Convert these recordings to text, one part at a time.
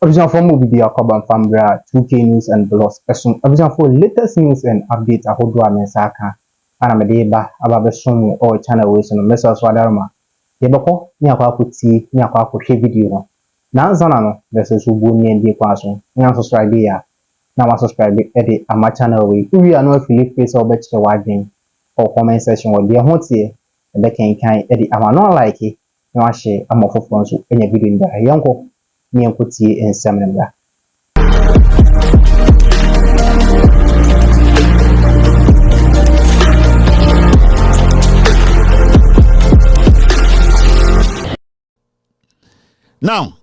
Original for movie Akwaba Fambra 2K News and Blogs. Original for latest news and updates ahodwa mensaka. Ana medeba ababesum or channel ways no message wadarma. Yebako ni akwa kuti ni akwa hwe video no. Na nzana no versus ubu ni ndi kwaso. Nya subscribe ya. Na wa subscribe edit ama channel way. Uwi anu affiliate face obetche wadin or comment section wo de ho tie. Ebe kan edit ama no like it. Na wa share ama fofo nso enya video nda. Yanko Nyankuti and Samanda. Now,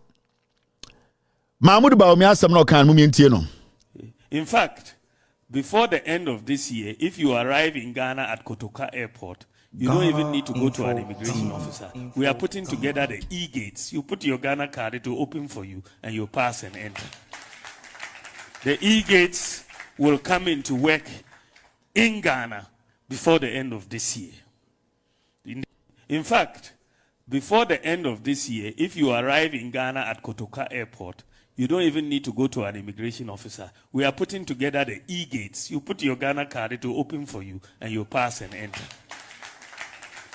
Mahmoud Bawumia Samno can Mumientieno. In fact, before the end of this year, if you arrive in Ghana at Kotoka Airport, you don't even need to go to an immigration officer. We are putting together the e-gates. You put your Ghana card, it will open for you, and you pass and enter. The e-gates will come into work in Ghana before the end of this year. In fact, before the end of this year, if you arrive in Ghana at Kotoka Airport, you don't even need to go to an immigration officer. We are putting together the e-gates. You put your Ghana card, it will open for you, and you pass and enter.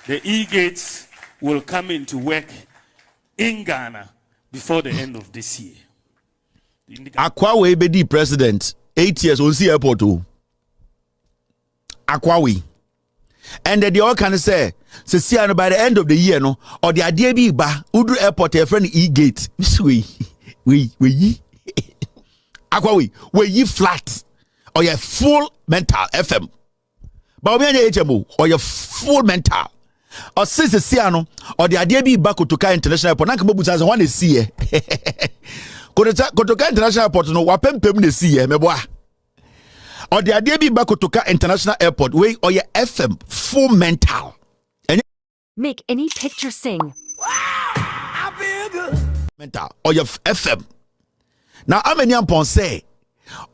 The e-gates will come into work in Ghana before the end of this year. Akwawe Bedi president, 8 years on the airport. Akwawe. And the all can say, by the end of the year, no, or the idea be ba, Udu airport, a friend e-gate. This way, we Akwawe, we ye flat, or your full mental FM. Bawumia HMO, or your full mental. Or since the Siano, or the idea be back to Kotoka International Airport, Nankabuza as one is see. Kotoka International Airport, no, wapem the see, meboa. Or the idea be back to Kotoka International Airport, way or your FM full mental. Make any picture sing. Wow, I feel good. Mental or your FM. Now, how many upon say?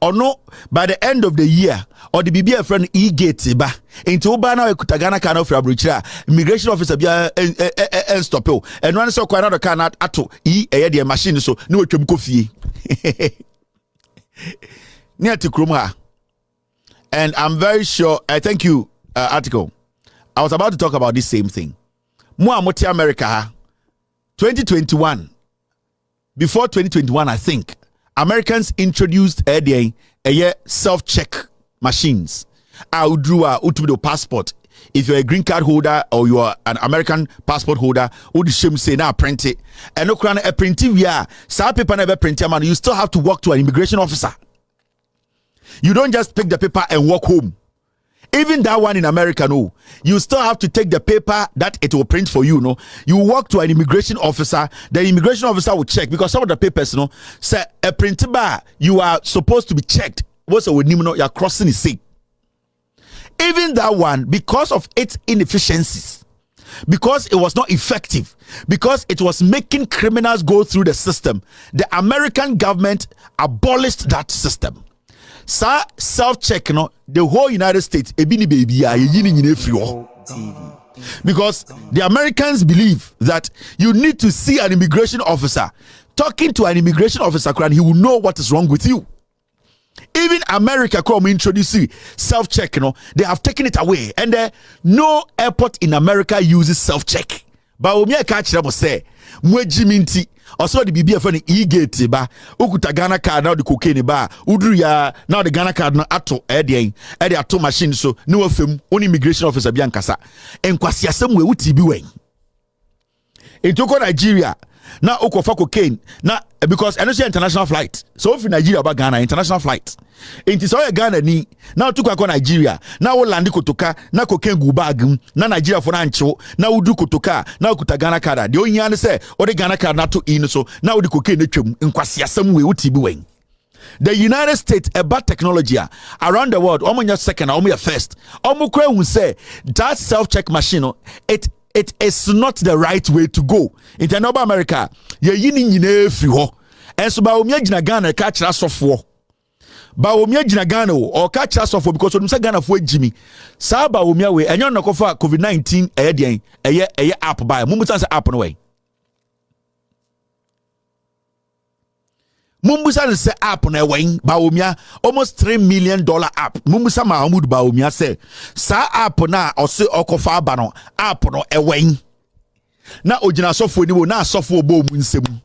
Or no, by the end of the year, or the BBA friend e-gate ba into Obana Kutagana can of Fabrica, immigration officer be and stop you. And one so quite another cannot ato the machine so no coffee. Near to Kruma. And I'm very sure, I thank you, article. I was about to talk about this same thing. Muamoti America 2021. Before 2021, I think. Americans introduced a self-check machines. Utubido passport. If you're a green card holder or you are an American passport holder, say now print it. And no a printing paper never print man. You still have to walk to an immigration officer. You don't just pick the paper and walk home. Even that one in America, no. You still have to take the paper that it will print for you, no. You walk to an immigration officer, the immigration officer will check because some of the papers, no, say a print bar, you are supposed to be checked. What's with you are crossing the sea. Even that one, because of its inefficiencies, because it was not effective, because it was making criminals go through the system, the American government abolished that system. Sa self-check no the whole United States ebini baby because the Americans believe that you need to see an immigration officer. Talking to an immigration officer, he will know what is wrong with you. Even America come introduce self-check, they have taken it away, and no airport in America uses self-check. Bawumia catch them say mwejiminti also the BBA for the e-gate ba ukuta Ghana card now the cocaine ba udru ya now the Ghana card no ato the ato machine so no afem only immigration officer bi ankasa enkwasi asem we uti bi wen etoko Nigeria na okofa cocaine na because I know say international flight so if Nigeria ba Ghana international flight enti so Ghana ni na otuko akọ Nigeria na wo land Kotoka na cocaine gu bag na Nigeria for na ncho na udu Kotoka na okuta Ghana card de onyi an say o de Ghana card na to in so na wo de cocaine na twam nkwasi asem we uti bi wen. The United States about technology around the world almost second almost first almost kwe hu say that self-check machine it is not the right way to go. In North America, ye yini nyine free ho. And so Bawumia jina Ghana catch us off war. Bawumia jina Ghana or catch us off because when say Ghana for Jimmy. Sa Bawumia we enyo na kofa COVID-19 eye app by. Mumu say app no way. Mumbusa say app na wen Bawumia almost $3 million app. Mumbusa Mahmoud Bawumia say sa app na ose Akuffo Addo no app no wen. Na ojina sofo ni wo na sofo bo mu nsem.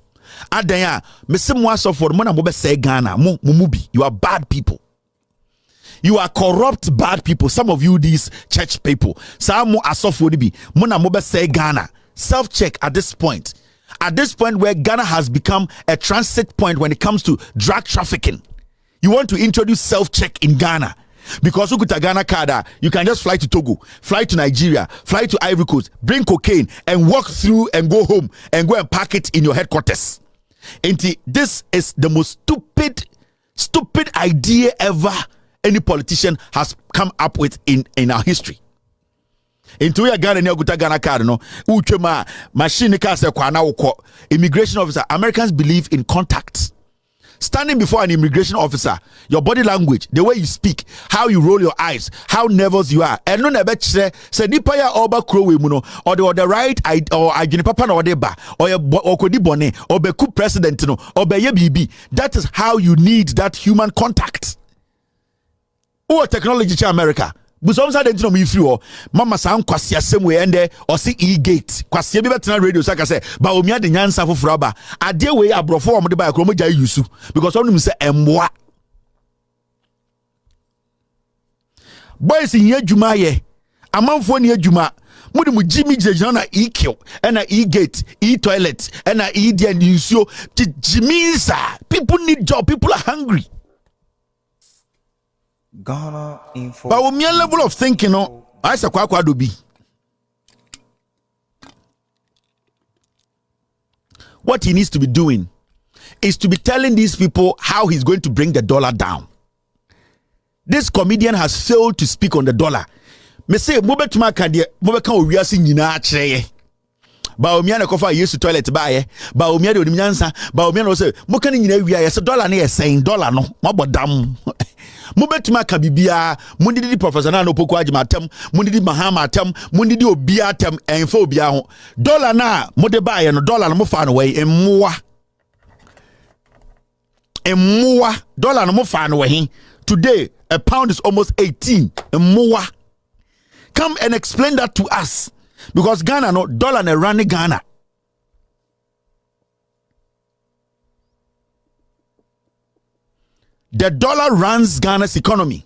Adan a mese mo asofo mo na mo be say Ghana mo bi. You are bad people. You are corrupt bad people. Some of you these church people. Some mo asofo ni bi mo na mo be say Ghana. Self check at this point. At this point where Ghana has become a transit point when it comes to drug trafficking, you want to introduce self-check in Ghana. Because ukuta Ghana card, you can just fly to Togo, fly to Nigeria, fly to Ivory Coast, bring cocaine and walk through and go home and go and pack it in your headquarters. And this is the most stupid idea ever any politician has come up with in our history. Into your Ghana ni okuta Ghana card no uchema machine ka se kwa na wokọ immigration officer. Americans believe in contact. Standing before an immigration officer, your body language, the way you speak, how you roll your eyes, how nervous you are, and no na be kire se nipa ya oba kro we mu no or the right or agene papa na ode ba or okodi bone or be coup president no or be ye bibi. That is how you need that human contact. Oh, technology cha America. Busom sa dentino mi free ho mama sa nkwase asem we ende o se e-gate kwase bi betena radio saka say Bawumia de nyansa foforo aba ade we abrofo o mo de ba akro mo jai yusu because onum say emboa boys in adwuma ye amanfo ni adwuma mudi mu jimi jejana na e-kill na e-gate e-toilet na e-dia nsuo jimi sa people need job, people are hungry. Ghana info. Bawumia level of thinking no I say Akuffo Addo bi. What he needs to be doing is to be telling these people how he's going to bring the dollar down. This comedian has failed to speak on the dollar. Me say mo betuma ka de mo be kan owiase nyina a kyereye. Bawumia na kofa yesu toilet ba ye. Bawumia de onimnyansa. Bawumia no say mo kan nyina wia ye say dollar na ye sen dollar no mo bodam. Mubetuma kabibia mundidi professor na no poku agima atem mundidi mahama atem mundidi obi atem enfo obi aho dollar na mode bae no dollar no mo fa no we emmoa dollar no mo fa no we today a pound is almost 18 emmoa. Come and explain that to us because Ghana no dollar na run Ghana. The dollar runs Ghana's economy.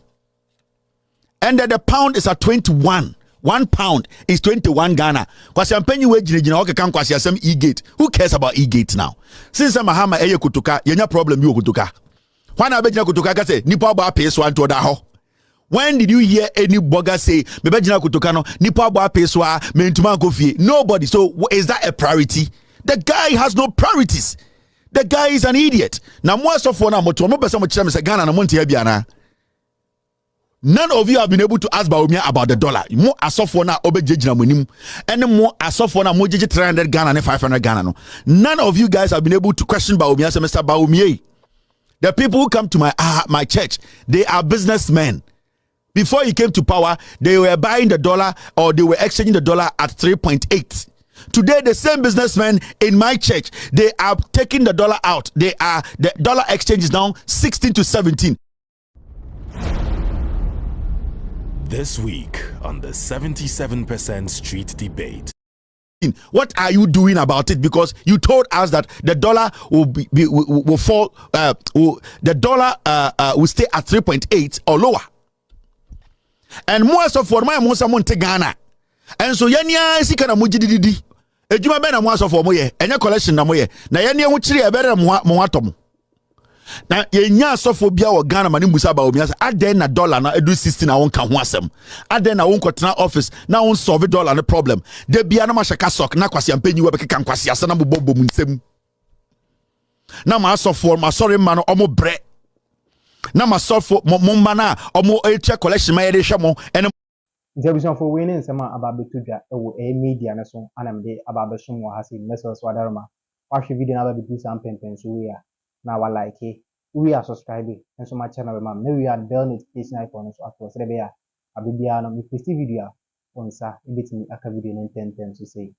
And that the pound is at 21. 1 pound is 21 Ghana. Kwasi ampenyi we jina okay kan kwasi asem e-gate. Who cares about e-gate now? Since Mahama eye kutuka, yenya problem you kutuka. When abejina kutuka ka say nipa ba pay so anto da ho. When did you hear any blogger say mebejina kutuka no nipa ba pay so a mentuma kofie? Nobody. So is that a priority? The guy has no priorities. The guy is an idiot. Now, most of one moto mo person mo kire me say Ghana na monte bia na. None of you have been able to ask Bawumia about the dollar. Mo asofo na obejejina monim. Ene mo asofo na mo jeje 300 Ghana and 500 Ghana no. None of you guys have been able to question Bawumia say Mr. Bawumia. The people who come to my church, they are businessmen. Before he came to power, they were buying the dollar or they were exchanging the dollar at 3.8. Today, the same businessmen in my church, they are taking the dollar out. The dollar exchange is now 16 to 17. This week on the 77% Street Debate. What are you doing about it? Because you told us that the dollar will fall. The dollar will stay at 3.8 or lower. And most of for my most amount Ghana. And so yenya si kana mujididi. Ejuma be na mo asofo mo ye, enya collection na mo ye. Na yenya wo kire e bere mo atom. Na yenya asofo bia wo Ghana mani musa Bawumia say aden na dollar na edu 16 na won ka ho asem. Aden na won kotena office na won solve dollar no problem. De bia na mashaka sok na kwasi ampanyi we be keka kwasi asa na bobbo mu nsem. Na ma asofo ma sorry ma no omo bre. Na ma asofo mo mma na omo etia collection ma ye de hwe mo ene Intelligence for winning sama ababetudwa ewo media na so anamde ababesum wa hasi message wadarma watch video na babetu sam pempen so we na wa like we are subscribe and so my channel mam na we are bell notification icon so after so be ya abibia no me post video on sa ebetimi aka video 10 so say